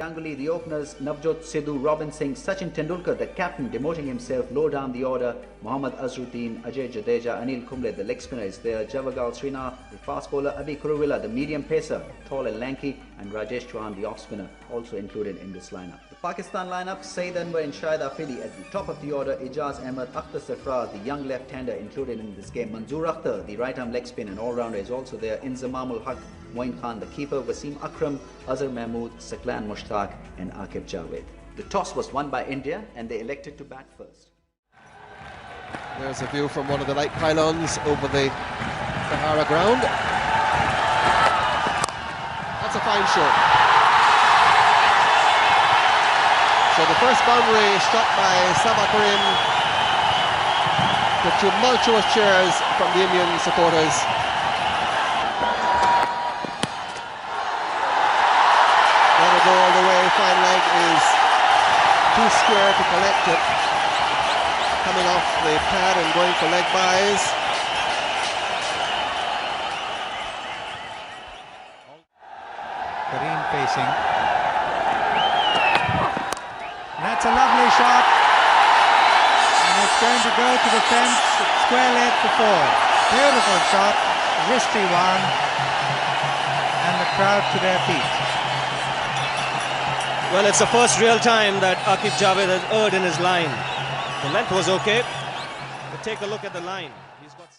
Ganguly, the openers Navjot Sidhu, Robin Singh, Sachin Tendulkar, the captain, demoting himself low down the order. Mohammad Azharuddin, Ajay Jadeja, Anil Kumble, the leg spinner is there. Javagal Srinath, the fast bowler. Abhi Kuruvilla, the medium pacer, tall and lanky. And Rajesh Chauhan, the off spinner, also included in this lineup. The Pakistan lineup: Saeed Anwar and Shahid Afridi at the top of the order. Ijaz Ahmed, Akhtar Sarfraz, the young left-hander, included in this game. Manzoor Akhtar, the right-arm leg spin and all-rounder, is also there. Inzamam ul Haq, Moin Khan, the keeper, Wasim Akram, Azhar Mahmood, Saklan Mushtaq and Akif Javed. The toss was won by India and they elected to bat first. There's a view from one of the light pylons over the Sahara ground. That's a fine shot. So the first boundary shot by Sabah Karim. The tumultuous cheers from the Indian supporters. Go all the way, fine leg is too square to collect it. Coming off the pad and going for leg byes. Kareem facing. That's a lovely shot. And it's going to go to the fence, square leg for 4. Beautiful shot, wristy one. And the crowd to their feet. Well, it's the first real time that Akif Javed has erred in his line. The length was okay, but take a look at the line. He's got...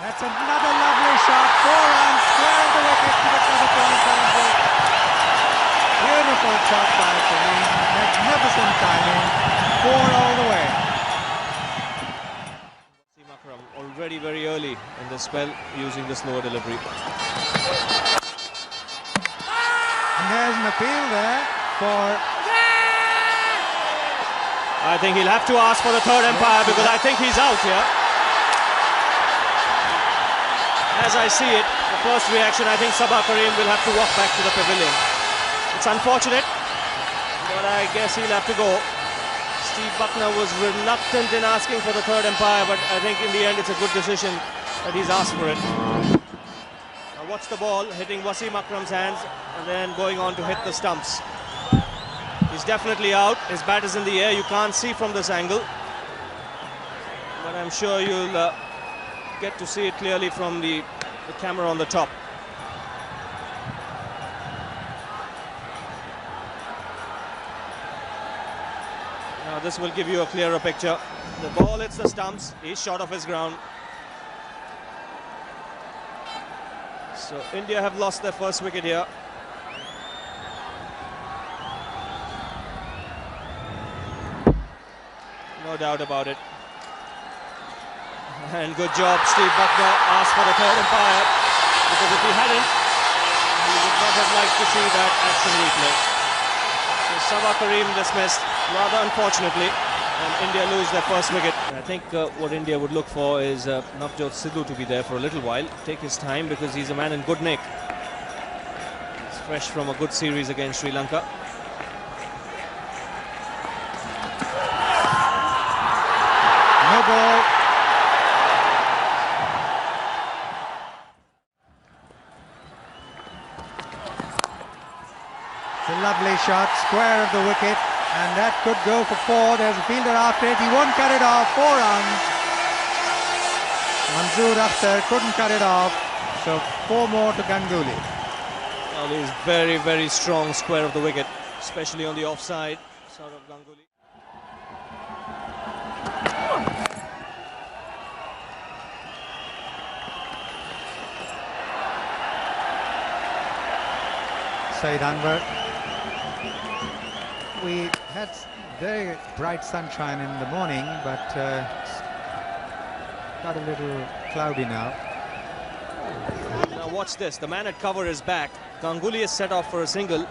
That's another lovely shot. 4 runs, square of the wicket to the cover point. Beautiful shot by Kareem. Magnificent timing. 4 all the way. Already very early in the spell using the slower delivery. And there's an appeal there for... I think he'll have to ask for the third umpire because I think he's out here. As I see it, the first reaction, I think Sabah Karim will have to walk back to the pavilion. It's unfortunate, but I guess he'll have to go. Steve Buckner was reluctant in asking for the third umpire, but I think in the end it's a good decision that he's asked for it. Now watch the ball hitting Wasim Akram's hands and then going on to hit the stumps. He's definitely out. His bat is in the air. You can't see from this angle, but I'm sure you'll get to see it clearly from the camera on the top. Now this will give you a clearer picture. The ball hits the stumps. He's short of his ground. So India have lost their first wicket here. No doubt about it. And good job, Steve Buckner asked for the third umpire, because if he hadn't, he would not have liked to see that action replay. So Sabah Karim dismissed, rather unfortunately, and India lose their first wicket. I think what India would look for is Navjot Sidhu to be there for a little while, take his time, because he's a man in good nick. He's fresh from a good series against Sri Lanka. No ball. It's a lovely shot, square of the wicket, and that could go for 4. There's a fielder after it. He won't cut it off. 4 runs. Manzoor Akhtar couldn't cut it off. So 4 more to Ganguly. Well, he's very, very strong square of the wicket, especially on the offside side of Ganguly. Saeed Anwar. We had very bright sunshine in the morning, but it's got a little cloudy now. Now watch this, the man at cover is back. Ganguly is set off for a single.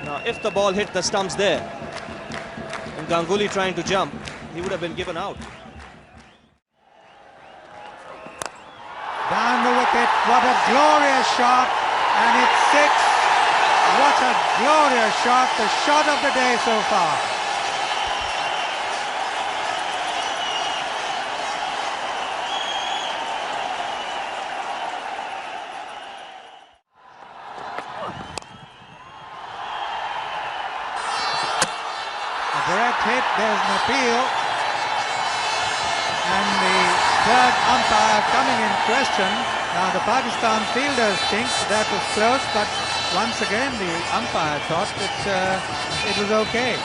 Now if the ball hit the stumps there, and Ganguly trying to jump, he would have been given out. Down the wicket, what a glorious shot, and it's 6. What a glorious shot, the shot of the day so far. hit. There's an appeal. And the third umpire coming in question. Now the Pakistan fielders think that was close, but once again the umpire thought that it was okay.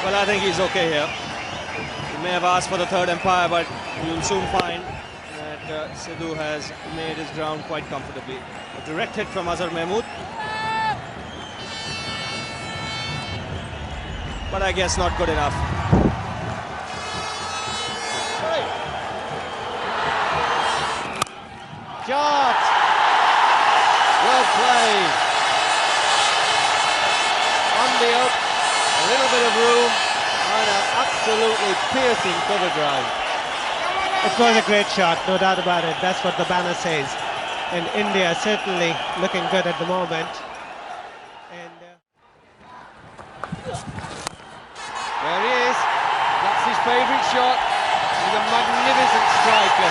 Well, I think he's okay here. He may have asked for the third umpire, but you'll soon find that Sidhu has made his ground quite comfortably. A direct hit from Azhar Mahmood. But I guess not good enough. Shot! Well played. On the up, a little bit of room, and an absolutely piercing cover drive. It was a great shot, no doubt about it. That's what the banner says. And India certainly looking good at the moment. And There he is. That's his favourite shot. He's a magnificent striker.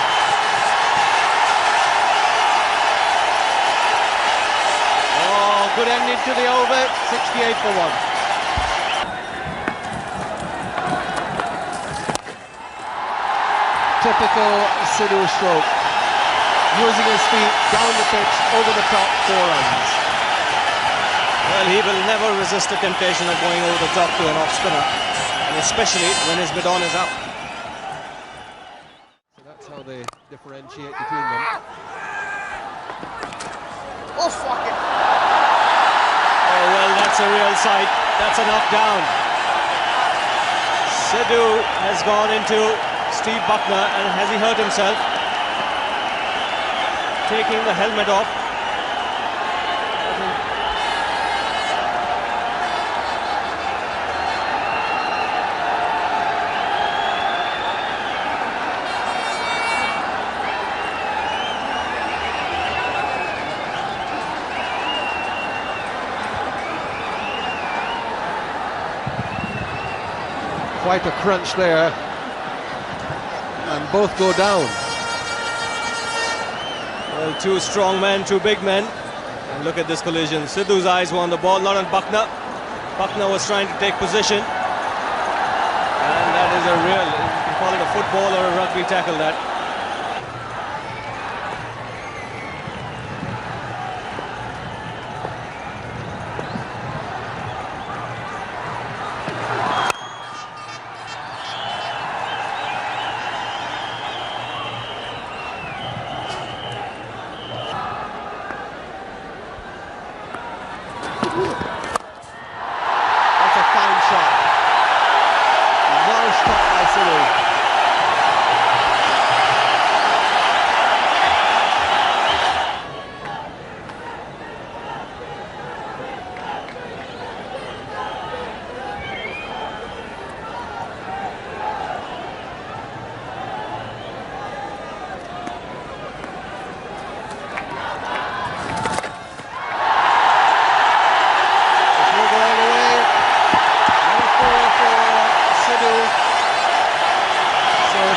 Oh, good ending to the over. 68 for 1. Typical Sidhu stroke. Using his feet down the pitch, over the top, 4 runs. Well, he will never resist the temptation of going over the top to an off spinner, and especially when his bidon is up. So that's how they differentiate between them. Oh, fuck it! Oh, well, that's a real sight. That's a knockdown. Sidhu has gone into Steve Buckner, and has he hurt himself? Taking the helmet off. Quite a crunch there. And both go down. Well, two strong men, two big men. And look at this collision. Sidhu's eyes were on the ball, not on Buckner. Buckner was trying to take position. And that is a real, you can call it a football or a rugby tackle, that. That's a fine shot. Well stopped by Sidhu.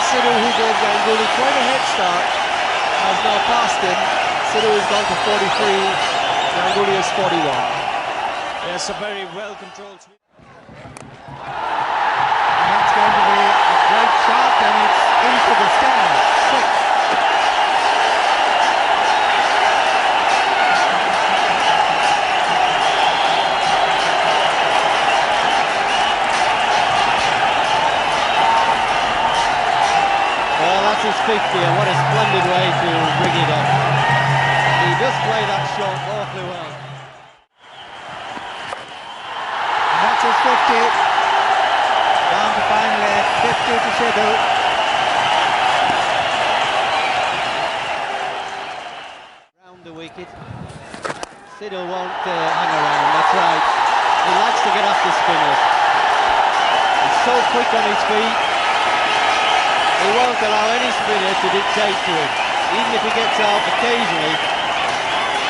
Sidhu, who gave Ganguly quite a head start, has now passed him. Sidhu has gone to 43, Ganguly is 41. Yes, a very well-controlled sweep. That's going to be a great shot, and it's into the stands. 6. Well, that's his 50, and what a splendid way to bring it up. He does play that shot awfully well. And that's his 50. Down to finally 50 to Sidhu. Round the wicket. Sidhu won't hang around, that's right. He likes to get after spinners. He's so quick on his feet. He won't allow any spinner to dictate to him. Even if he gets out occasionally,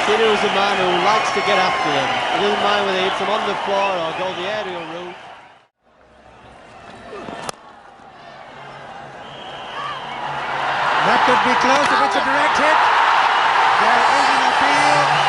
Sidhu is a man who likes to get after them. He doesn't mind whether he hits them on the floor or go the aerial route. That could be close if it's a direct hit. There is an appeal.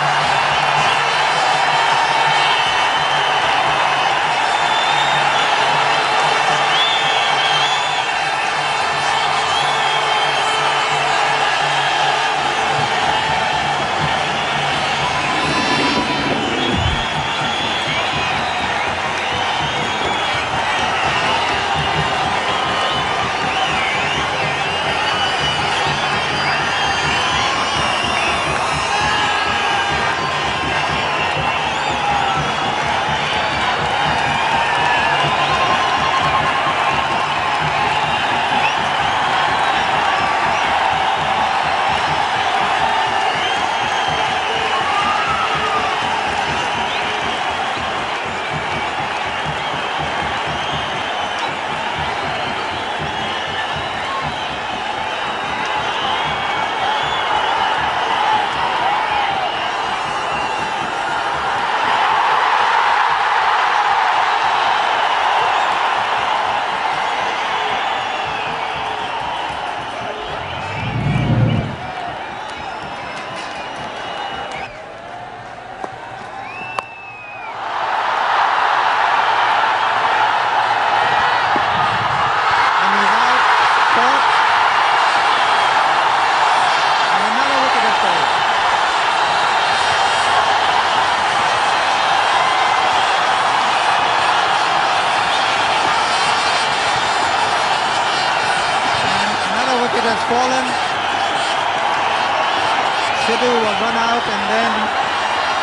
Sidhu will run out, and then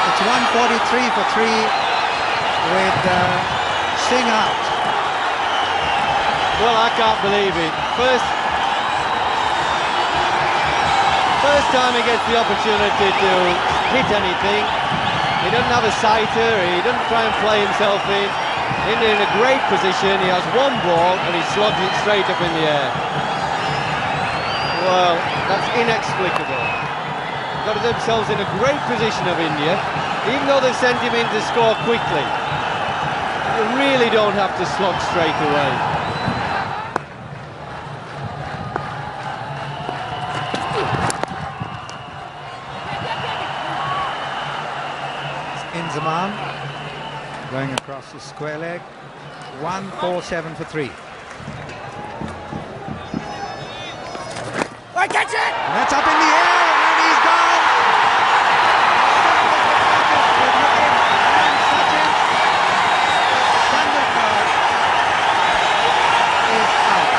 it's 143 for 3 with Singh out. Well, I can't believe it. First time he gets the opportunity to hit anything, he doesn't have a sighter, he doesn't try and play himself in. India in a great position, he has one ball and he slogs it straight up in the air. Well, that's inexplicable. Got themselves in a great position of India, even though they've sent him in to score quickly. You really don't have to slog straight away. Inzamam going across the square leg. 147 for 3. I catch it! And that's up in the air, and he's gone. And Sachin Tendulkar is out.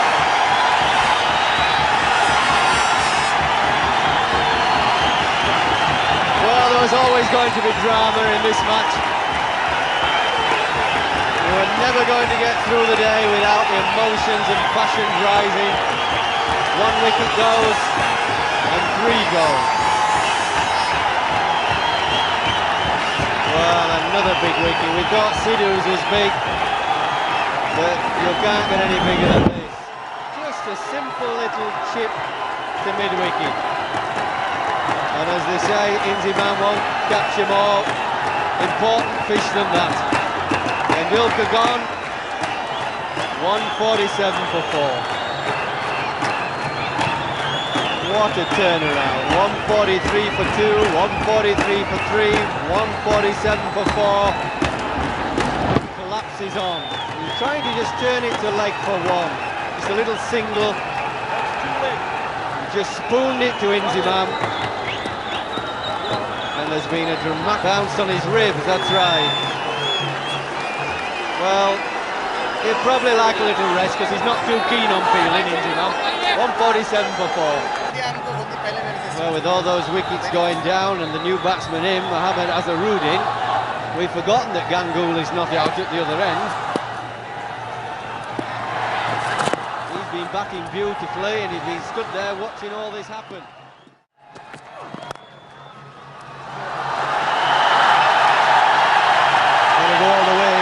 Well, there was always going to be drama in this match. We were never going to get through the day without the emotions and passions rising. 1 wicket goes and 3 go. Well, another big wicket. We thought Sidhu's was big, but you can't get any bigger than this. Just a simple little chip to mid-wicket. And as they say, Inzamam won't catch them all. Important fish than that. Tendulkar gone. 147 for 4. What a turnaround. 143 for 2, 143 for 3, 147 for 4. Collapses on. He's trying to just turn it to leg for 1. Just a little single. Just spooned it to Inzamam. And there's been a dramatic bounce on his ribs, that's right. Well, he'll probably like a little rest because he's not too keen on feeling, Inzamam. 147 for 4. Well, with all those wickets going down and the new batsman in, Mohammad Azharuddin, we've forgotten that Ganguly is not out at the other end. He's been batting beautifully and he's been stood there watching all this happen. All the way,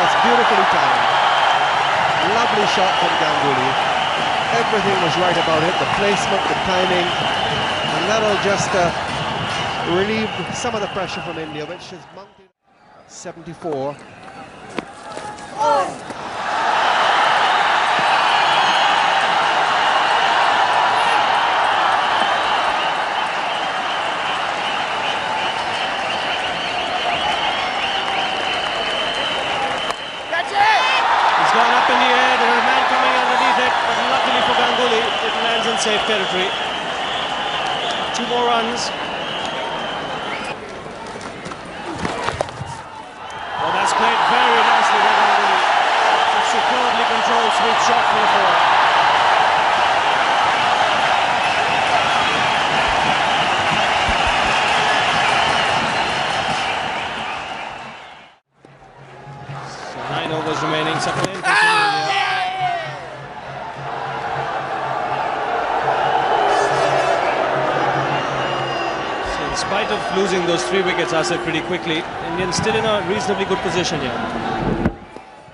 it's beautifully timed. Lovely shot from Ganguly. Everything was right about it, the placement, the timing, and that'll just relieve some of the pressure from India, which has mounted. 74. It's gone up in the air, there is a man coming underneath it, but luckily for Ganguly, it lands in safe territory. 2 more runs. Oh, that's played very nicely by Ganguly. A superbly controlled sweep shot for the 4. So 9 overs remaining, second in for India. In spite of losing those 3 wickets, I said pretty quickly, Indians still in a reasonably good position here.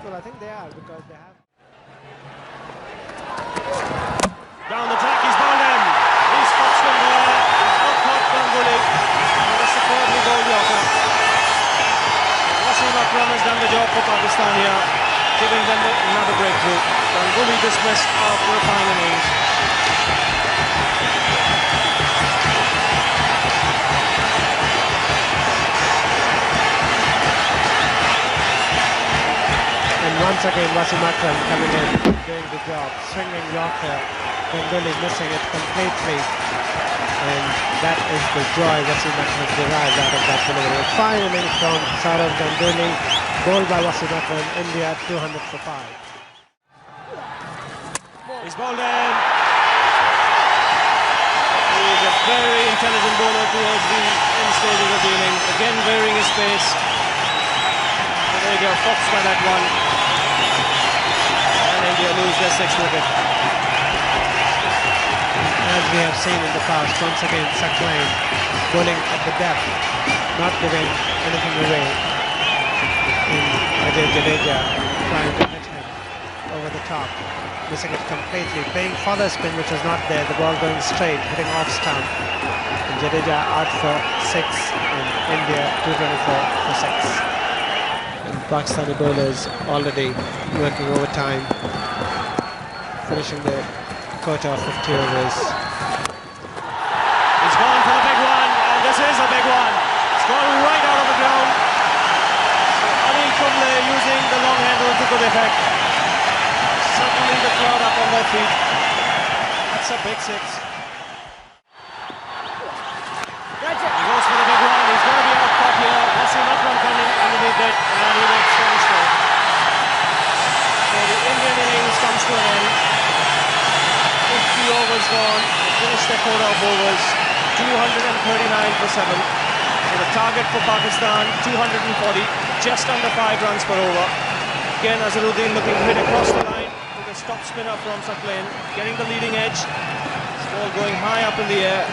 Well, I think they are because they have. Down the track, he's bowled in. He spots them there. He's not caught Ganguly. And a superbly bowled Yorker. Wasim Akram has done the job for Pakistan here, giving them another breakthrough. Ganguly dismissed after a fine innings. And once again, Wasim Akram coming in, doing the job, swinging Yorker, Ganguly missing it completely. And that is the joy Wasim Akram derives out of that delivery. A fine innings from Saurav Ganguly, bowled by Wasim Akram, India 200 for 5. He's bowled in. He's a very intelligent bowler towards the end stages of the innings. Again varying his pace. Jadeja foxed by that one. And India lose their 6th wicket. As we have seen in the past, once again Sakline bowling at the depth, not giving anything away. In Jadeja trying to hit him over the top, missing it completely, playing father spin which was not there, the ball going straight, hitting off stump. And Jadeja out for 6 and India 224 for 6. And Pakistani bowlers already working overtime, finishing the quota of 50 overs. He's gone for the big one, and this is a big one. It's gone right out of the ground. Anil Kumble using the long handle to good effect. Certainly the crowd up on their feet. That's a big 6. He goes for the big one. He's going to be out caught here. Wasim Akram coming underneath it, and he makes 20 straight. So the Indian innings comes to an end. 50 overs gone. They finished their quota of overs. 239 for 7. So the target for Pakistan 240, just under 5 runs per over. Again, Azharuddin looking to hit across the line with a stop spinner from Sakline, getting the leading edge. This ball going high up in the air.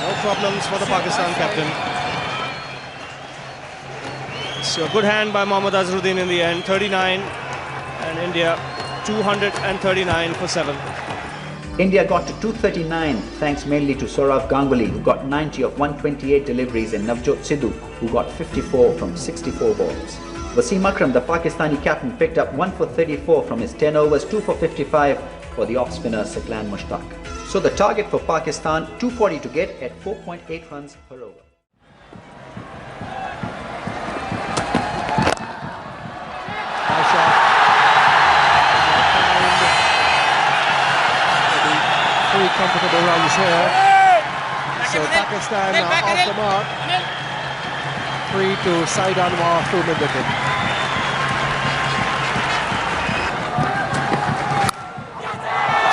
No problems for the Pakistan captain. So a good hand by Mohammad Azharuddin in the end. 39 and India 239 for 7. India got to 239 thanks mainly to Sourav Ganguly, who got 90 of 128 deliveries, and Navjot Sidhu, who got 54 from 64 balls. Wasim Akram, the Pakistani captain, picked up 1 for 34 from his 10 overs, 2 for 55 for the off-spinner Saklan Mushtaq. So the target for Pakistan, 240 to get at 4.8 runs per over. Nice shot. Pretty comfortable runs here. So Pakistan now off the mark. 3 to Saeed Anwar through mid-wicket.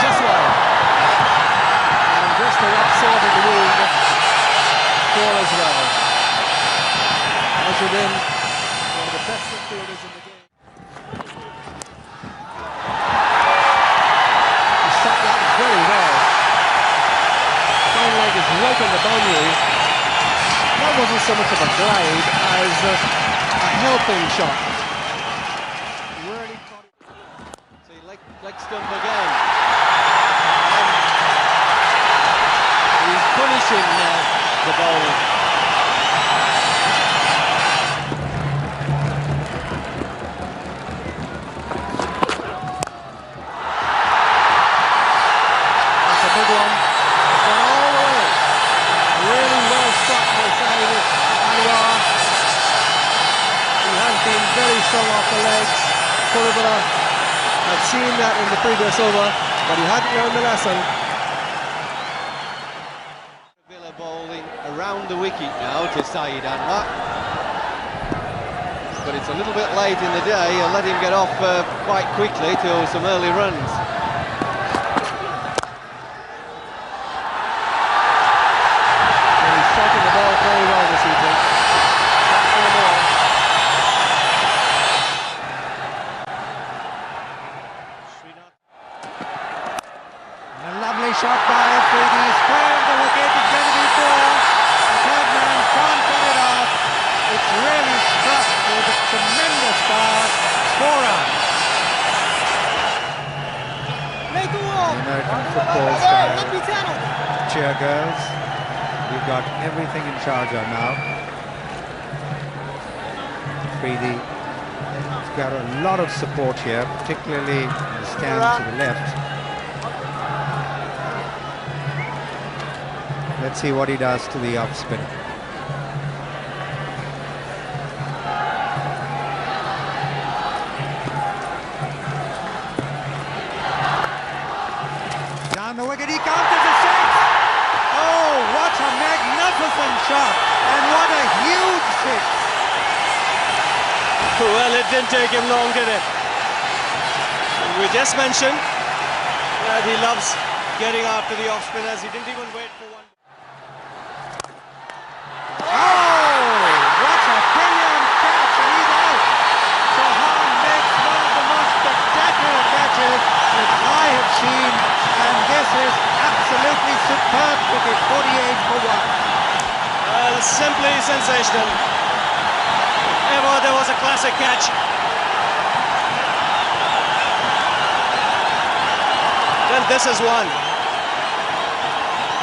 Just wide. And just the rough sword in the wound. 4 as well. Azharuddin, one of the best midfielders in the game. He shot that very well. Fine leg is right on the boundary. That wasn't so much of a glide as a helping shot. Really caught it. So he leg stump again. He's punishing the bowler. That's a big one. It's gone all the way. Really well struck by Saeed Anwar. He has been very strong off the legs. Purabara had seen that in the previous over, but he hadn't learned the lesson. Villa bowling around the wicket now to Saeed Anwar. But it's a little bit late in the day. He'll let him get off quite quickly to some early runs. He's striking the ball very well this evening. Shot 4 more. A lovely shot by Afridi, square of the wicket, it's going to be 4. The third man can't get it off. It's really struck with a tremendous power. 4 runs. American football style cheer girls. We've got everything in Sharjah now. Afridi has got a lot of support here, particularly in the stand to the left. Let's see what he does to the off spin. Down the wicket, he counters a 6. Oh, what a magnificent shot, and what a huge 6. Well, it didn't take him long, did it? We just mentioned that he loves getting after the off spinners. He didn't even wait for one. simply sensational. Ever there was a classic catch. Then this is one.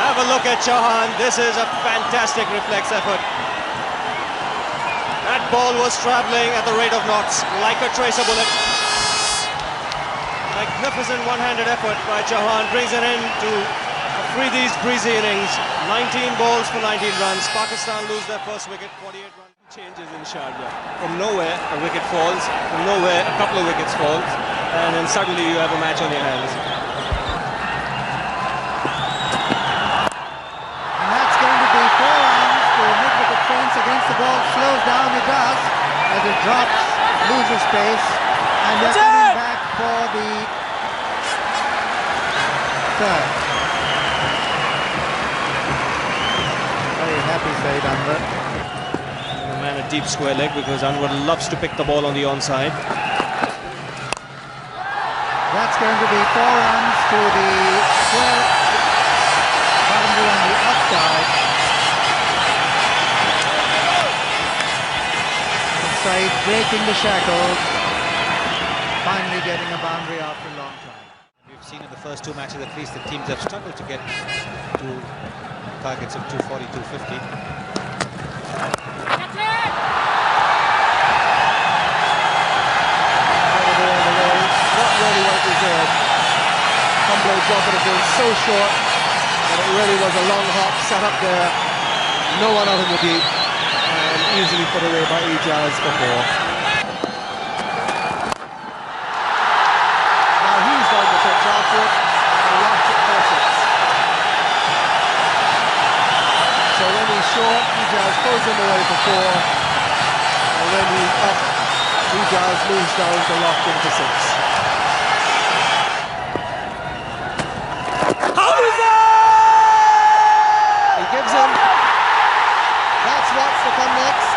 Have a look at Chauhan. This is a fantastic reflex effort. That ball was travelling at the rate of knots, like a tracer bullet. Magnificent one-handed effort by Chauhan brings an end to Afridi's breezy innings. 19 balls for 19 runs. Pakistan lose their first wicket, 48 runs. Changes in Sharjah. From nowhere, a wicket falls. From nowhere, a couple of wickets fall. And then suddenly you have a match on your hands. And that's going to be 4 runs to mid-wicket fence against the ball. Slows down, it does, as it drops, loses pace. And they're coming back for the third. Very happy Saeed Anwar. The man a deep square leg because Anwar loves to pick the ball on the onside. That's going to be 4 runs to the square boundary on the outside. Saeed breaking the shackles, finally getting a boundary after a long time. We've seen in the first 2 matches at least the teams have struggled to get to targets of 240, 250. Not really what it deserved. Humble drop it again so short that it really was a long hop, sat up there, no one out in the deep, and easily put away by Ijaz before. Now he's down the pitch after it, and lost it for 6. So when he's short, Ijaz pulls him away for 4, and when he's up, Ijaz moves down to lock him for 6. Gives him. That's what's to come next.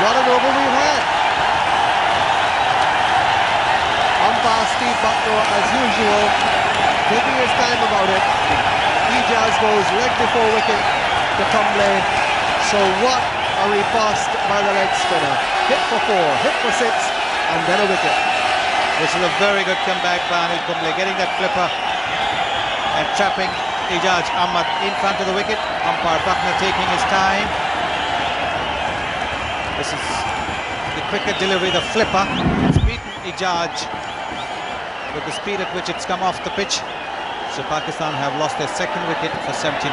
What an over we've had. Umpire Steve Bucknor, as usual, taking his time about it. Ijaz goes leg before wicket to Kumble. So what a riposte by the leg spinner. Hit for 4, hit for 6, and then a wicket. This is a very good comeback by Anil Kumble, getting that flipper and trapping Ijaz Ahmad in front of the wicket. Umpire Bucknor taking his time. This is the quicker delivery, the flipper. It's beaten Ijaz with the speed at which it's come off the pitch. So Pakistan have lost their second wicket for 79.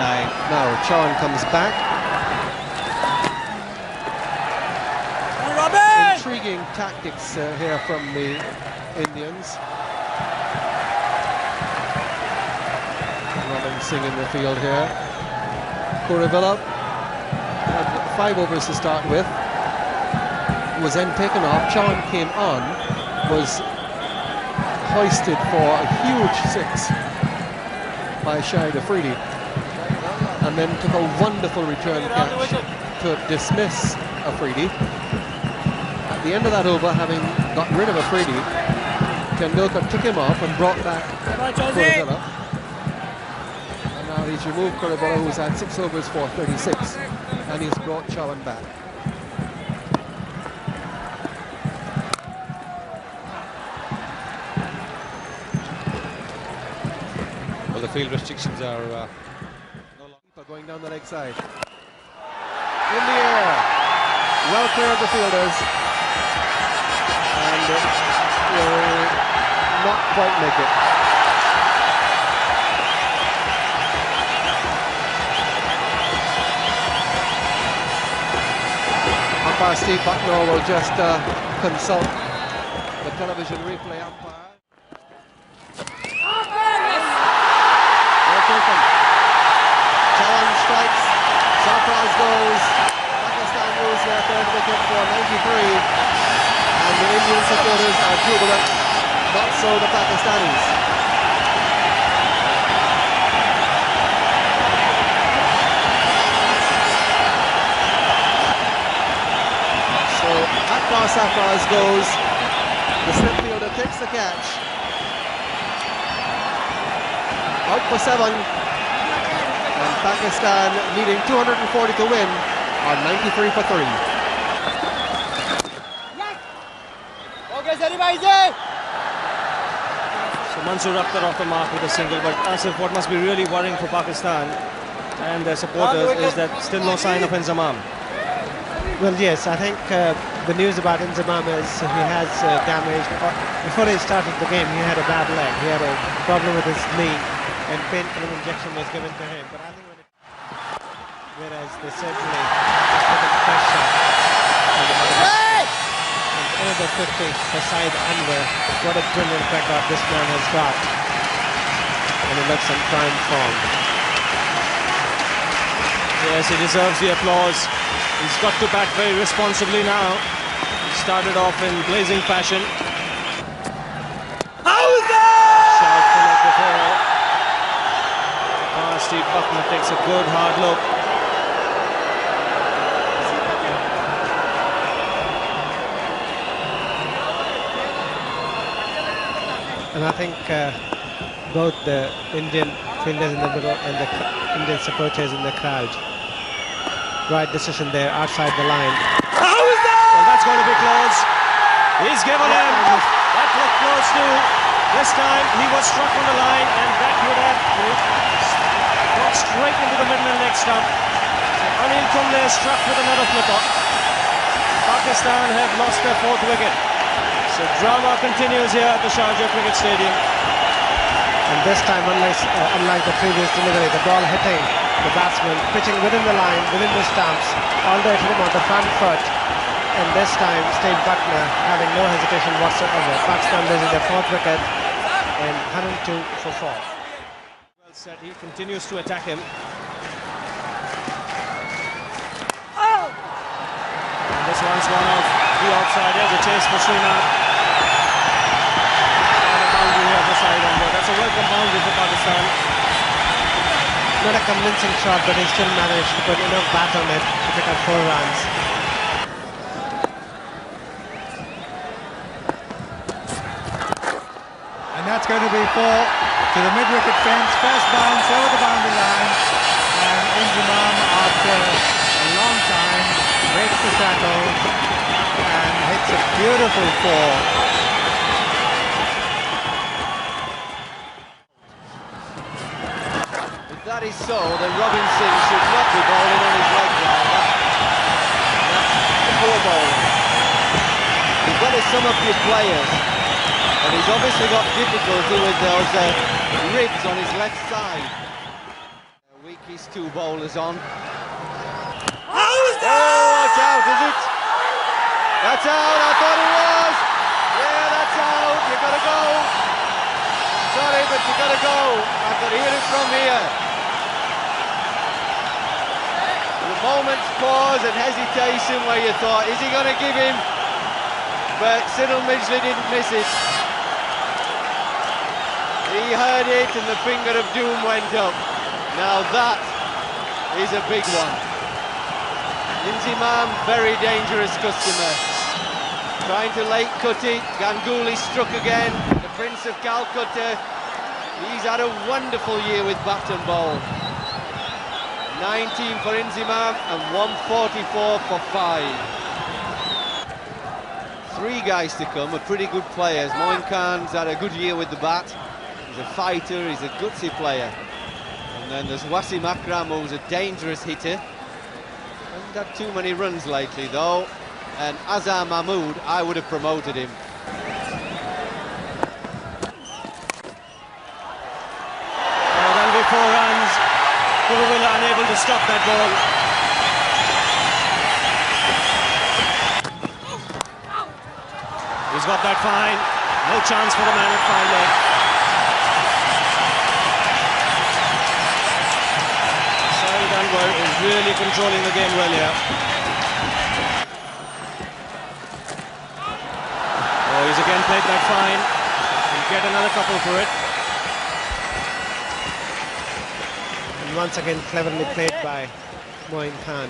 Now Chauhan comes back. Intriguing tactics here from the Indians. Robin Singh in the field here. Kuruvilla had 5 overs to start with. Was then taken off. Chauhan came on. Was hoisted for a huge 6 by Shahid Afridi. And then took a wonderful return catch to dismiss Afridi. At the end of that over, having got rid of Afridi, Tendulkar took him off and brought back Kuruvilla. And now he's removed Kuruvilla, who's had 6 overs for 36, and he's brought Chauhan back. Well, the field restrictions are no longer going down the leg side. In the air, well clear of the fielders, and will not quite make it. Umpire Steve Bucknor will just consult the television replay umpire. Well taken. Chauhan strikes, Sarfraz goes, Pakistan lose their 3rd wicket for 93. And the Indian supporters are jubilant, not so the Pakistanis. So Akbar Sarfraz goes, the slip fielder takes the catch. Out for 7, And Pakistan needing 240 to win on 93 for 3. So Mansoor Akhtar off the mark with a single, but Asif, what must be really worrying for Pakistan and their supporters is that still no sign of Inzamam. Well, yes, I think the news about Inzamam is he has damage. Before he started the game, he had a bad leg. He had a problem with his knee, and painkiller injection was given to him. But I think whereas they certainly put the pressure on the and another 50 for Saeed Anwar. What a brilliant record this man has got, and he looks in prime form. Yes, he deserves the applause. He's got to bat very responsibly now. He started off in blazing fashion. Shout from it before. Steve Buckner takes a good hard look. And I think both the Indian fielders in the middle and the Indian supporters in the crowd, right decision there outside the line. Well, that's going to be close. He's given him. That looked close too. This time he was struck on the line, and that would have got straight into the middle and leg stump. So Anil Kumble struck with another flipper. Pakistan have lost their 4th wicket. So drama continues here at the Sharjah Cricket Stadium. And this time, unlike the previous delivery, the ball hitting the batsman, pitching within the line, within the stumps, all the way to him on the front foot. And this time, Steve Buckner having no hesitation whatsoever. Pakistan losing their 4th wicket and 102 for 4. Well said, he continues to attack him. And this one's gone off the outside edge, a chase for Srinath. That's a welcome boundary for Pakistan. Not a convincing shot, but he still managed to put enough bat on it to pick up 4 runs. And that's going to be 4 to the mid-wicket fence. First bounce over the boundary line. And Inzamam, after a long time, breaks the tackle and hits a beautiful 4. That is so, then Robinson should not be bowling on his leg now. That's poor bowling. You've got to sum up your players, and he's obviously got difficulty with those ribs on his left side. Weak his 2 bowlers on. Oh, watch out, is it? That's out, I thought it was. Yeah, that's out, you got to go. Sorry, but you got to go. I could hear it from here. Moment's pause and hesitation where you thought, is he going to give him? But Cyril Midgley didn't miss it. He heard it and the finger of doom went up. Now that is a big one. Inzamam, very dangerous customer. Trying to late cut it. Ganguly struck again. The Prince of Calcutta. He's had a wonderful year with bat and ball. 19 for Inzamam and 144 for 5. 3 guys to come, are pretty good players. Moin Khan's had a good year with the bat. He's a fighter, he's a gutsy player. And then there's Wasim Akram, who's a dangerous hitter. Hasn't had too many runs lately though. And Azhar Mahmood, I would have promoted him. Oh, that'll be 4 runs. Kuruvilla unable to stop that ball. He's got that fine. No chance for the man at 5 leg. Saeed Anwar is really controlling the game well here. Oh, he's again played that fine. He'll get another couple for it. Once again cleverly played by Moin Khan.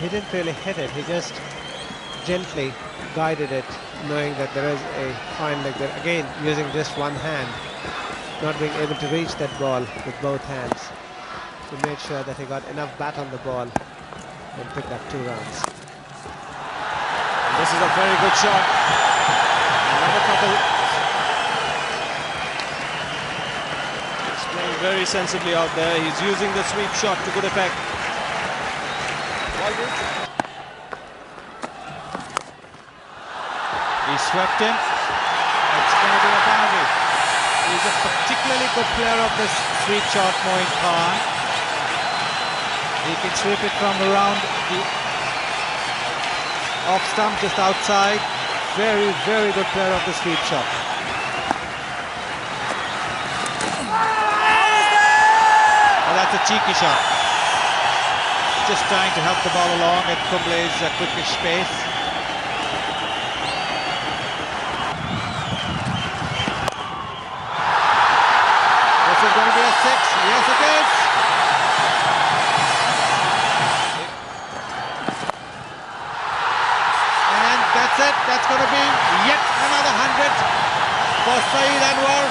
He didn't really hit it, he just gently guided it, knowing that there is a fine leg there. Again, using just one hand. not being able to reach that ball with both hands. He made sure that he got enough bat on the ball and picked up 2 runs. And this is a very good shot. Another couple. He's playing very sensibly out there. He's using the sweep shot to good effect. He swept him. It's going to be a boundary. He's a particularly good player of this sweep shot, Moin Khan. He can sweep it from around the off stump, just outside. Very, very good player of the sweep shot. Well, that's a cheeky shot. Just trying to help the ball along at Kumble's quickish pace. This is going to be a 6. Yes, it is. And that's it. That's going to be yet another 100 for Saeed Anwar.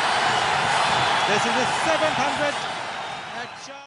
This is his 7th 100.